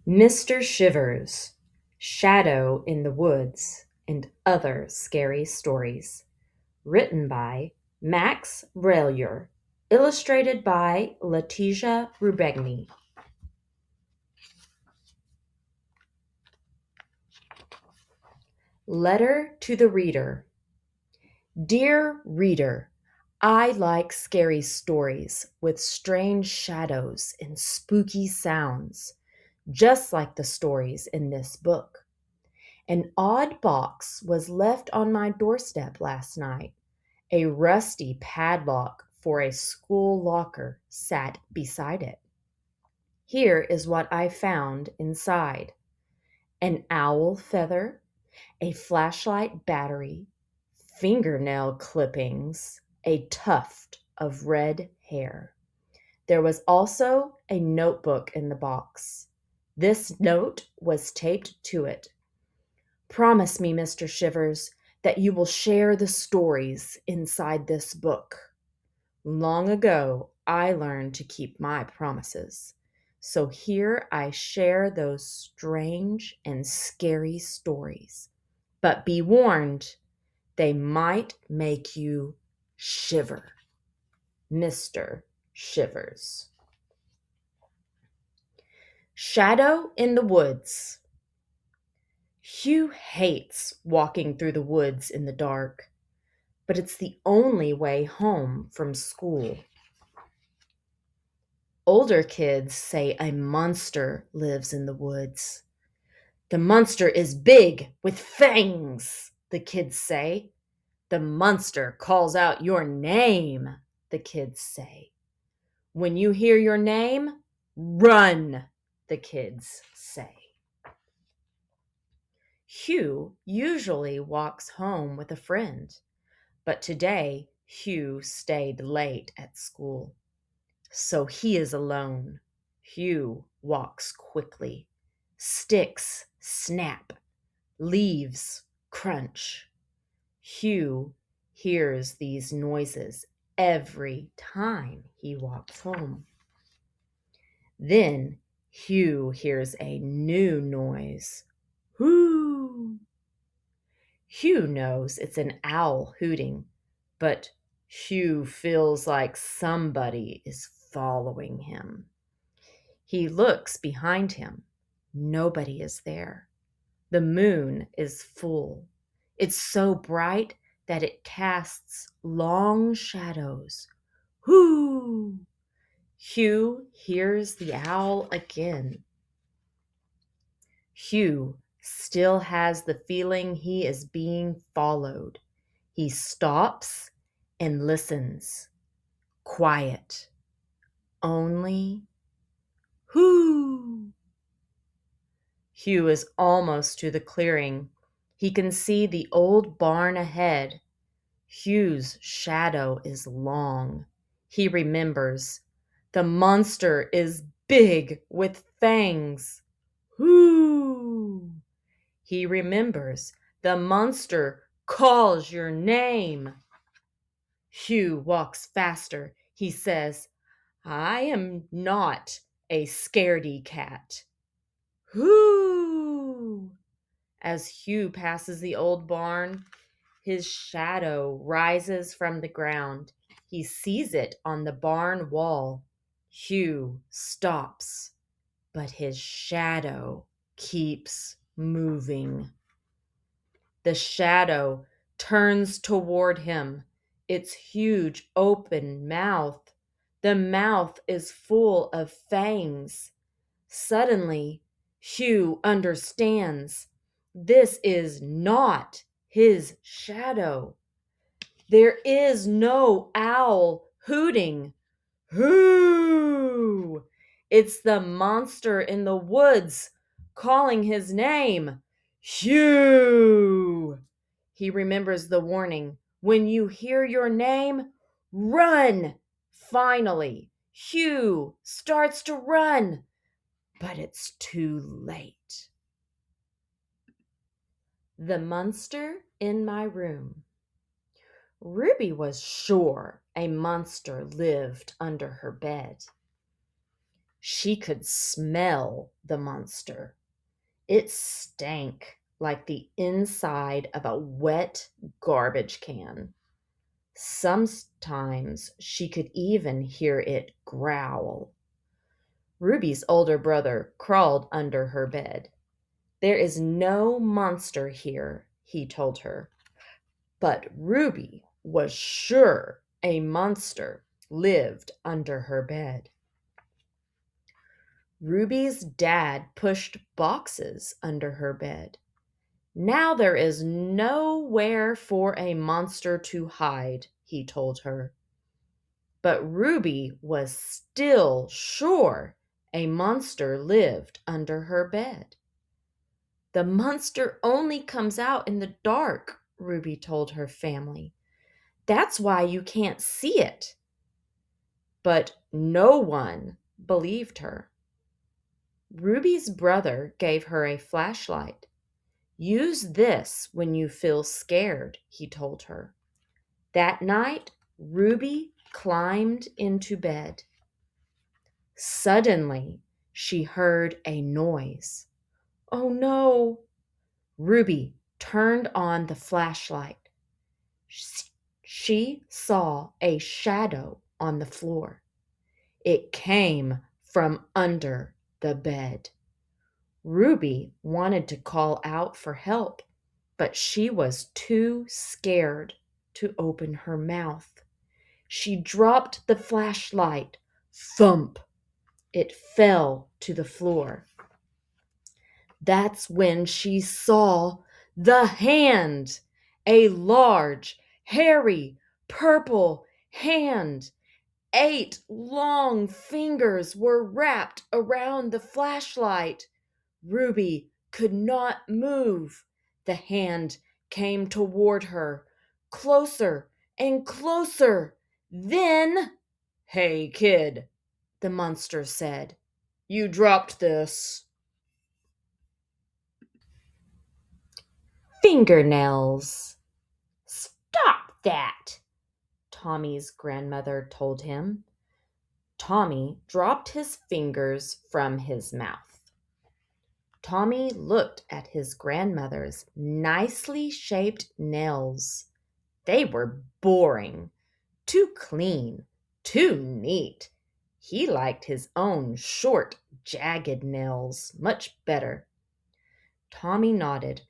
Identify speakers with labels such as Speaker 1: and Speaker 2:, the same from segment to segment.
Speaker 1: Mr. Shivers, Shadow in the Woods, and Other Scary Stories. Written by Max Brellier. Illustrated by Letitia Rubegni. Letter to the Reader. Dear Reader, I like scary stories with strange shadows and spooky sounds, just like the stories in this book. An odd box was left on my doorstep last night. A rusty padlock for a school locker sat beside it. Here is what I found inside: an owl feather, a flashlight battery, fingernail clippings, a tuft of red hair. There was also a notebook in the box. This note was taped to it. Promise me, Mr. Shivers, that you will share the stories inside this book. Long ago, I learned to keep my promises. So here I share those strange and scary stories. But be warned, they might make you shiver. Mr. Shivers. Shadow in the Woods. Hugh hates walking through the woods in the dark, but it's the only way home from school. Older kids say a monster lives in the woods. The monster is big with fangs, the kids say. The monster calls out your name, the kids say. When you hear your name, run, the kids say. Hugh usually walks home with a friend, but today Hugh stayed late at school. So he is alone. Hugh walks quickly. Sticks snap. Leaves crunch. Hugh hears these noises every time he walks home. Then Hugh hears a new noise. Hoo! Hugh knows it's an owl hooting, but Hugh feels like somebody is following him. He looks behind him. Nobody is there. The moon is full. It's so bright that it casts long shadows. Hoo! Hugh hears the owl again. Hugh still has the feeling he is being followed. He stops and listens. Quiet. Only whoo! Hugh is almost to the clearing. He can see the old barn ahead. Hugh's shadow is long. He remembers. The monster is big with fangs. Whoo! He remembers. The monster calls your name. Hugh walks faster. He says, I am not a scaredy cat. Whoo! As Hugh passes the old barn, his shadow rises from the ground. He sees it on the barn wall. Hugh stops, but his shadow keeps moving. The shadow turns toward him, its huge open mouth. The mouth is full of fangs. Suddenly, Hugh understands. This is not his shadow. There is no owl hooting. Hoo! It's the monster in the woods calling his name. Hugh! He remembers the warning. When you hear your name, run! Finally, Hugh starts to run, but it's too late. The Monster in My Room. Ruby was sure a monster lived under her bed. She could smell the monster. It stank like the inside of a wet garbage can. Sometimes she could even hear it growl. Ruby's older brother crawled under her bed. There is no monster here, he told her. But Ruby was sure a monster lived under her bed. Ruby's dad pushed boxes under her bed. Now there is nowhere for a monster to hide, he told her. But Ruby was still sure a monster lived under her bed. The monster only comes out in the dark, Ruby told her family. That's why you can't see it. But no one believed her. Ruby's brother gave her a flashlight. Use this when you feel scared, he told her. That night, Ruby climbed into bed. Suddenly, she heard a noise. Oh no! Ruby turned on the flashlight. She saw a shadow on the floor. It came from under the bed. Ruby wanted to call out for help, but she was too scared to open her mouth. She dropped the flashlight. Thump! It fell to the floor. That's when she saw the hand, a large, hairy, purple hand. 8 long fingers were wrapped around the flashlight. Ruby could not move. The hand came toward her, closer and closer. Then, "Hey, kid," the monster said, "you dropped this." Fingernails. Stop that, Tommy's grandmother told him. Tommy dropped his fingers from his mouth. Tommy looked at his grandmother's nicely shaped nails. They were boring, too clean, too neat. He liked his own short, jagged nails much better. Tommy nodded.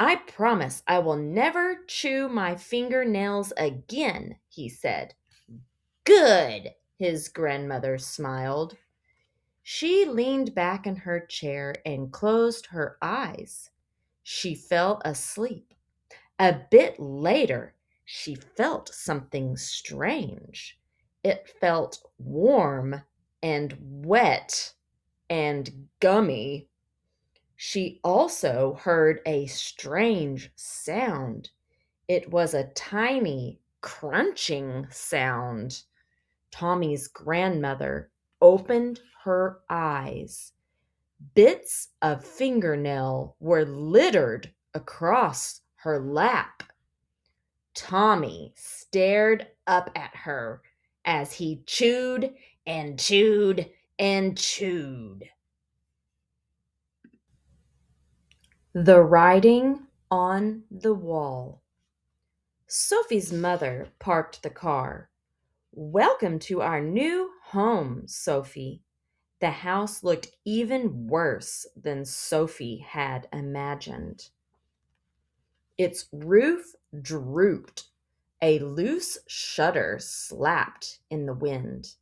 Speaker 1: I promise I will never chew my fingernails again, he said. Good, his grandmother smiled. She leaned back in her chair and closed her eyes. She fell asleep. A bit later, she felt something strange. It felt warm and wet and gummy. She also heard a strange sound. It was a tiny crunching sound. Tommy's grandmother opened her eyes. Bits of fingernail were littered across her lap. Tommy stared up at her as he chewed and chewed and chewed. The writing on the wall. Sophie's mother parked the car. Welcome to our new home, Sophie. The house looked even worse than Sophie had imagined. Its roof drooped. A loose shutter slapped in the wind.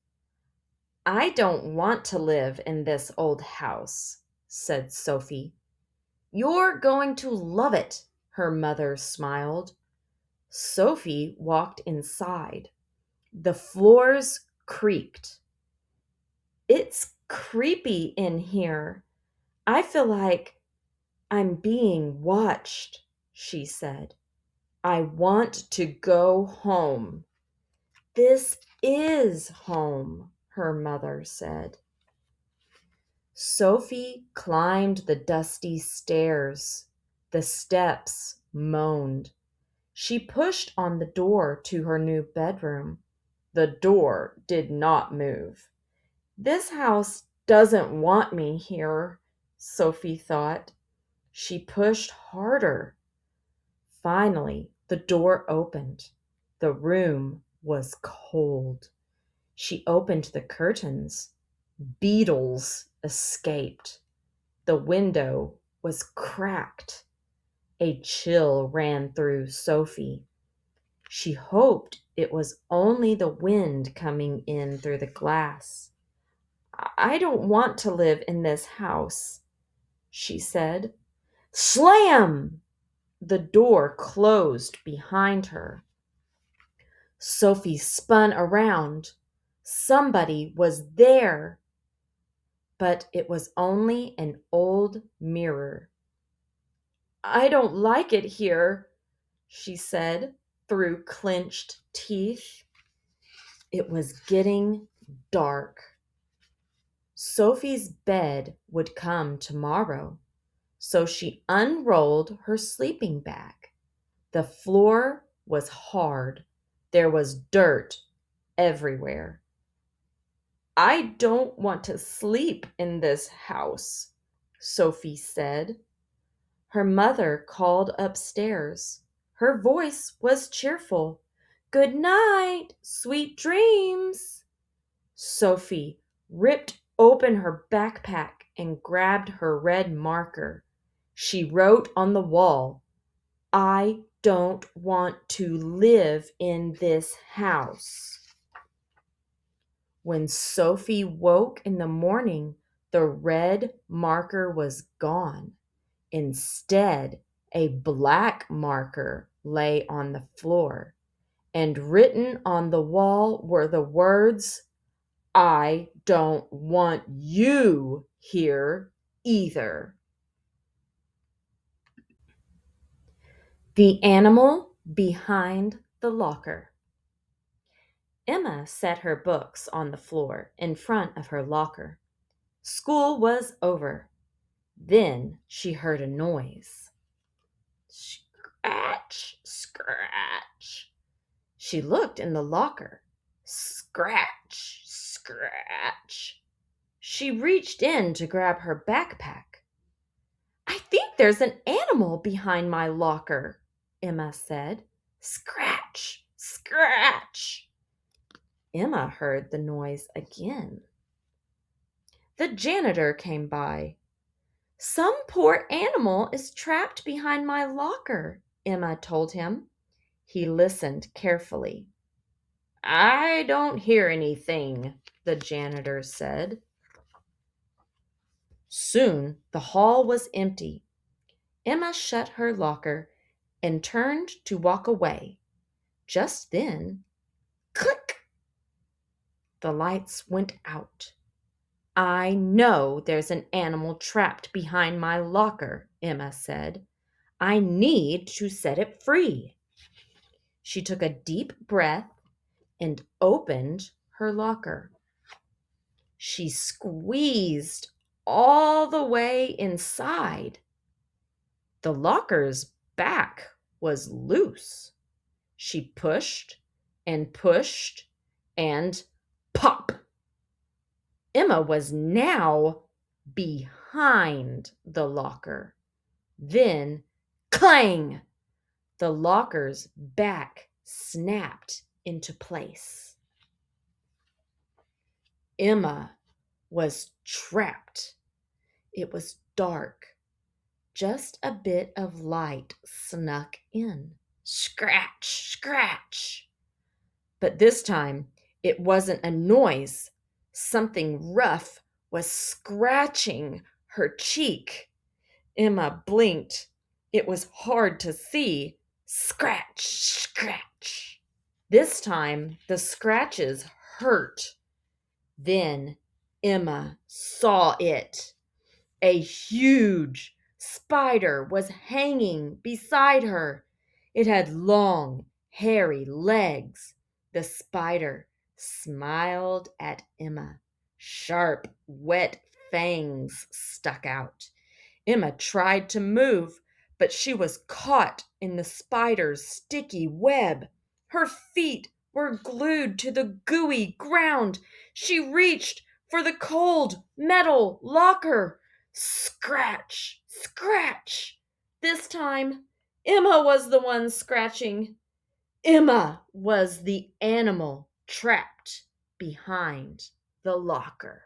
Speaker 1: I don't want to live in this old house, said Sophie. You're going to love it, her mother smiled. Sophie walked inside. The floors creaked. It's creepy in here. I feel like I'm being watched, she said. I want to go home. This is home, her mother said. Sophie climbed the dusty stairs. The steps moaned. She pushed on the door to her new bedroom. The door did not move. This house doesn't want me here, Sophie thought. She pushed harder. Finally, the door opened. The room was cold. She opened the curtains. Beetles escaped. The window was cracked. A chill ran through Sophie. She hoped it was only the wind coming in through the glass. I don't want to live in this house, she said. Slam! The door closed behind her. Sophie spun around. Somebody was there, but it was only an old mirror. I don't like it here, she said through clenched teeth. It was getting dark. Sophie's bed would come tomorrow, so she unrolled her sleeping bag. The floor was hard. There was dirt everywhere. I don't want to sleep in this house, Sophie said. Her mother called upstairs. Her voice was cheerful. Good night, sweet dreams. Sophie ripped open her backpack and grabbed her red marker. She wrote on the wall, I don't want to live in this house. When Sophie woke in the morning, the red marker was gone. Instead, a black marker lay on the floor, and written on the wall were the words, I don't want you here either. The animal behind the locker. Emma set her books on the floor in front of her locker. School was over. Then she heard a noise. Scratch, scratch. She looked in the locker. Scratch, scratch. She reached in to grab her backpack. I think there's an animal behind my locker, Emma said. Scratch, scratch. Emma heard the noise again. The janitor came by. Some poor animal is trapped behind my locker, Emma told him. He listened carefully. I don't hear anything, the janitor said. Soon the hall was empty. Emma shut her locker and turned to walk away. Just then, click! The lights went out. I know there's an animal trapped behind my locker, Emma said. I need to set it free. She took a deep breath and opened her locker. She squeezed all the way inside. The locker's back was loose. She pushed and pop! Emma was now behind the locker. Then, clang! The locker's back snapped into place. Emma was trapped. It was dark. Just a bit of light snuck in. Scratch, scratch. But this time, it wasn't a noise. Something rough was scratching her cheek. Emma blinked. It was hard to see. Scratch, scratch. This time, the scratches hurt. Then Emma saw it. A huge spider was hanging beside her. It had long, hairy legs. The spider smiled at Emma. Sharp, wet fangs stuck out. Emma tried to move, but she was caught in the spider's sticky web. Her feet were glued to the gooey ground. She reached for the cold metal locker. Scratch, scratch. This time, Emma was the one scratching. Emma was the animal trapped behind the locker.